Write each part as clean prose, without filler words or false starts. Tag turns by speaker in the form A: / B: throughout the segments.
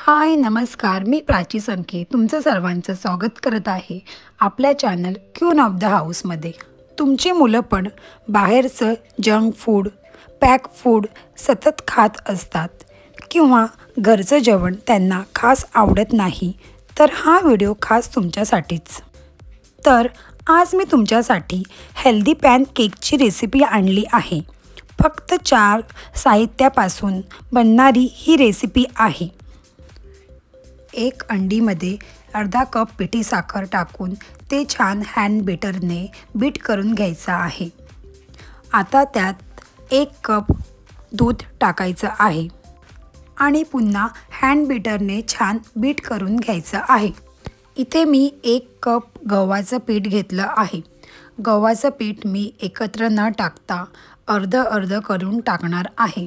A: हाय नमस्कार, मी प्राची संके तुमचं सर्वांचं स्वागत करत आहे आपल्या चॅनल क्यून ऑफ द हाऊसमध्ये. तुमची मुलं पण बाहेरचं जंक फूड, पॅक फूड सतत खात असतात किंवा घरचं जेवण त्यांना खास आवडत नाही, तर हा व्हिडिओ खास तुमच्यासाठीच. तर आज मी तुमच्यासाठी हेल्दी पॅनकेकची रेसिपी आणली आहे. फक्त 4 साहित्यापासून बनणारी ही रेसिपी आहे. एक अंडीमध्ये अर्धा कप पिठी साखर टाकून ते छान हँड बीटरने बीट करून घ्यायचं आहे. आता त्यात 1 कप दूध टाकायचं आहे आणि पुन्हा हँड बीटरने छान बीट करून घ्यायचं आहे. इथे मी 1 कप गव्हाचं पीठ घेतलं आहे. गव्हाचं पीठ मी एकत्र न टाकता अर्ध करून टाकणार आहे.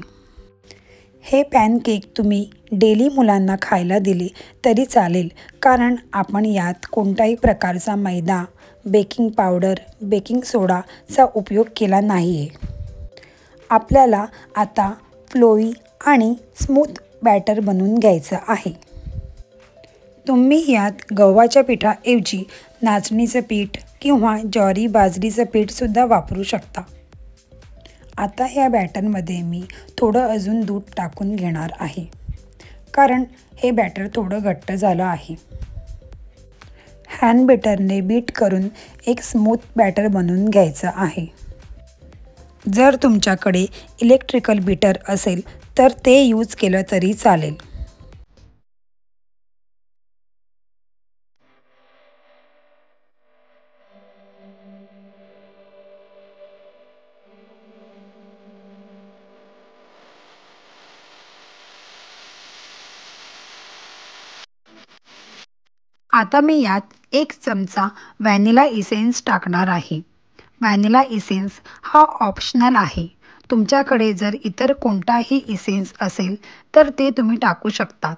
A: हे पॅनकेक तुम्ही डेली मुलांना खायला दिले तरी चालेल, कारण आपण यात कोणत्याही प्रकारचा मैदा, बेकिंग पावडर, बेकिंग सोडाचा उपयोग केला नाही आहे. आपल्याला आता फ्लोई आणि स्मूथ बॅटर बनवून घ्यायचं आहे. तुम्ही यात गव्हाच्या पिठाऐवजी नाचणीचं पीठ किंवा ज्वारी बाजरीचं पीठसुद्धा वापरू शकता. आता ह्या बॅटरमध्ये मी थोडं अजून दूध टाकून घेणार आहे, कारण हे बॅटर थोडं घट्ट झालं आहे. हँड बीटरने बीट करून एक स्मूथ बॅटर बनवून घ्यायचं आहे. जर तुमच्याकडे इलेक्ट्रिकल बीटर असेल तर ते यूज केलं तरी चालेल. आता मी यात 1 चमचा व्हॅनिला इसेन्स टाकणार आहे. व्हॅनिला इसेन्स हा ऑप्शनल आहे. तुमच्याकडे जर इतर कोणताही इसेन्स असेल तर ते तुम्ही टाकू शकतात.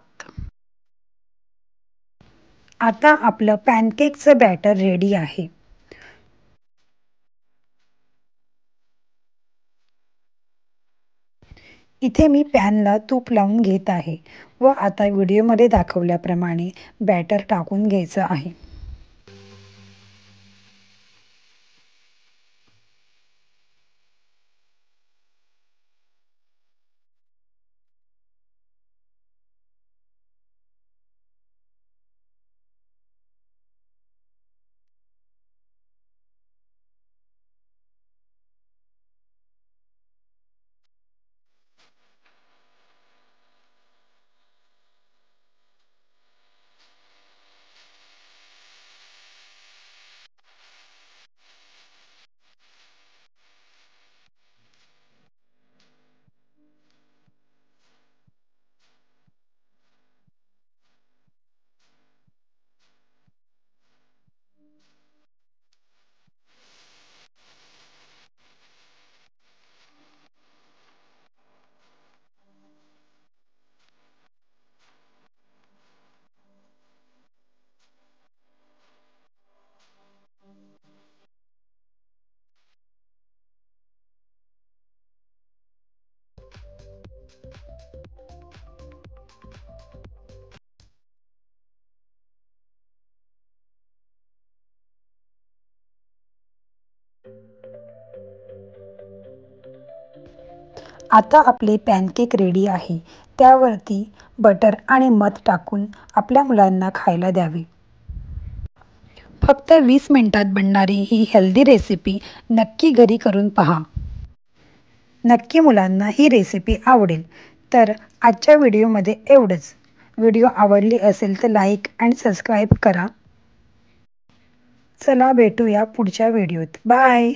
A: आता आपलं पॅनकेकचं बॅटर रेडी आहे. इथे मी पॅनला तूप लावून घेत आहे व आता व्हिडिओमध्ये दाखवल्याप्रमाणे बॅटर टाकून घ्यायचं आहे. आता आपले पॅनकेक रेडी आहे. त्यावरती बटर आणि मध टाकून आपल्या मुलांना खायला द्यावे. फक्त 20 मिनिटात बनणारी ही हेल्दी रेसिपी नक्की घरी करून पहा. नक्की मुलांना ही रेसिपी आवडेल. तर आजच्या व्हिडिओमध्ये एवढंच. व्हिडिओ आवडली असेल तर लाईक आणि सबस्क्राईब करा. चला भेटूया पुढच्या व्हिडिओत. बाय.